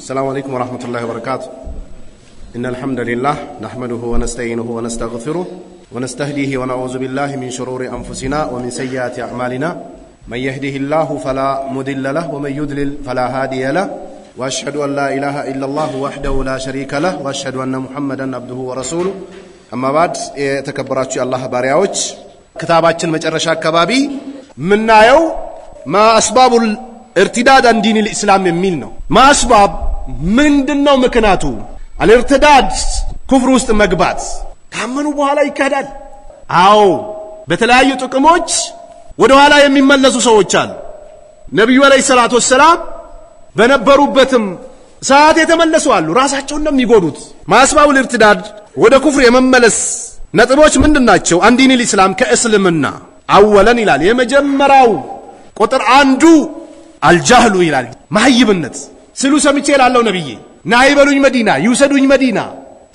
السلام عليكم ورحمة الله وبركاته. إن الحمد لله نحمده ونستعينه ونستغفره ونستهديه ونعوذ بالله من شرور أنفسنا ومن سيئات أعمالنا من يهده الله فلا مضل له ومن يضلل فلا هادي له وأشهد أن لا إله إلا الله وحده لا شريك له وأشهد أن محمدا عبده ورسوله أما بعد تكبرات الله بارياوج كتابات المجرشة كبابي من نايو ما أسباب الارتداد عن دين الإسلام منه ما أسباب من دنو مكناتو الارتداد كفر وسط مقبات كامنوا بها لا يكادال أو بتلاقي تقموج ودوها لا يمملسوا سوچال نبي عليه الصلاة والسلام በነበሩበትም ሰዓት የተመለሱ አሉ ራሳቸውን ነው የሚጎዱት ማስባው الارتداد ወደ ኩፍር የመመለስ ነጥቦች ምንድናቸው አንዲን الاسلام ከእስልምና አወለን ይላል የመጀመሪያው ቁጥር አንዱ አልጃህሉ ይላል ማህይብነት ስሉ ሰምቼ ላለው ነብዬ ናይበሉኝ መዲና ይውሰዱኝ መዲና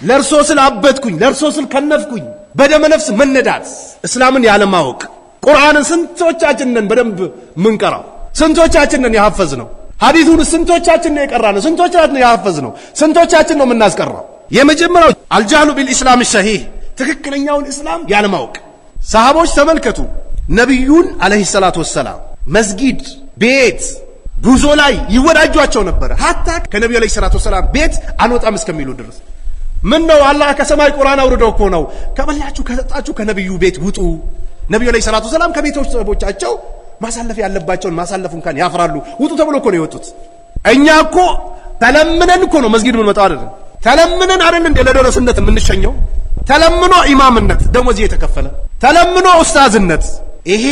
ለርሶ ስል አበትኩኝ ለርሶ ስል ከነፍኩኝ በደመ ነፍስ መነዳት እስላምን ያለማወቅ ቁርአንን ስንቶቻችንን በደንብ ምንቀራው ስንቶቻችንን ያሐፈዝነው ሐዲሱን ስንቶቻችን ነው የቀራነው ስንቶቻችን ነው ያሐፈዝነው ስንቶቻችን ነው የምናስቀራው የመጀመሪያው አልጃህሉ ቢልኢስላም الصحيح ትክክለኛውን እስላም ያለማወቅ ሰሃቦች ተመልከቱ ነብዩን አለይሂ ሰላቱ ወሰለም መስጊድ ቤት ጉዞ ላይ ይወዳጇቸው ነበር hatta ከነብዩ አለይሂ ሰላቱ ወሰለም ቤት አንወጣም እስከሚሉ ድረስ ምን ነው አላህ ከሰማይ ቁርአን አውርዶ እኮ ነው ከበላችሁ ከሰጣችሁ ከነብዩ ቤት ውጡ ነብዩ አለይሂ ሰላቱ ወሰለም ከቤቶቻቸው ማሳለፍ ያለባቸውን ማሳለፉን ካን ያፍራሉ ውጡ ተብሎ እኮ ነው የወጡት እኛ እኮ ተለምነን እኮ ነው መስጊድ ምን መጣው አይደል ተለምነን አይደል እንደ ለደረስነት የምንሸኘው ተለምኖ ኢማምነት ደሞዝ እየተከፈለ ተለምኖ ኡስታዝነት ይሄ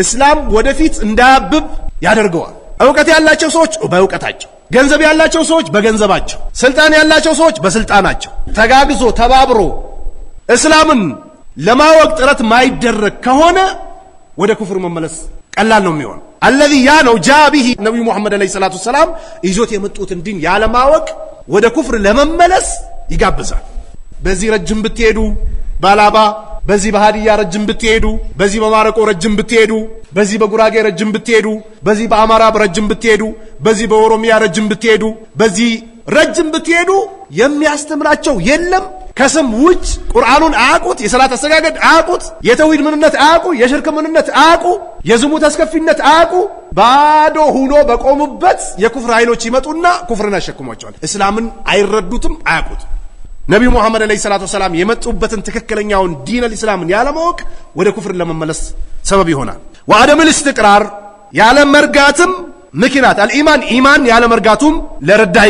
እስላም ወደፊት እንዳያብብ ያደርገዋል ዕውቀት ያላቸው ሰዎች በዕውቀታቸው ገንዘብ ያላቸው ሰዎች በገንዘባቸው ስልጣን ያላቸው ሰዎች በስልጣናቸው ተጋግዞ ተባብሮ እስላምን ለማወቅ ጥረት ማይደረግ ከሆነ ወደ ኩፍር መመለስ ቀላል ነው የሚሆነው الذي ያ ነው ጃቢሂ ነብዩ መሐመድ አለይሂ ሰላቱ ሰላም ይዞት የመጡትን ዲን ያለማወቅ ወደ ኩፍር ለመመለስ ይጋብዛል በዚህ ረጅም ብትሄዱ ባላባ በዚህ በሃዲያ ረጅም ብትሄዱ በዚህ በማረቆ ረጅም ብትሄዱ በዚህ በጉራጌ ረጅም ብትሄዱ በዚህ በአማራ ረጅም ብትሄዱ በዚህ በኦሮሚያ ረጅም ብትሄዱ በዚህ ረጅም ብትሄዱ የሚያስተምራቸው የለም ከስም ውጭ ቁርአኑን አያቁት የሰላት አሰጋገድ አያቁት የተውሂድ ምንነት አያቁ የሽርክ ምንነት አያቁ የዝሙት አስከፊነት አያቁ ባዶ ሆኖ በቆሙበት የኩፍር ኃይሎች ይመጡና ኩፍርን ያሸክሟቸዋል እስላምን አይረዱትም አያቁት ነብዩ መሐመድ አለይሂ ሰላቱ ወሰለም የመጡበትን ትክክለኛውን ዲን الاسلام ያለማወቅ ወደ ኩፍር ለመመለስ ሰበብ ይሆናል ወአደም الاستقرار ያለ መርጋትም ምክንያት الإيمان ኢማን ያለ መርጋቱም ለረዳይ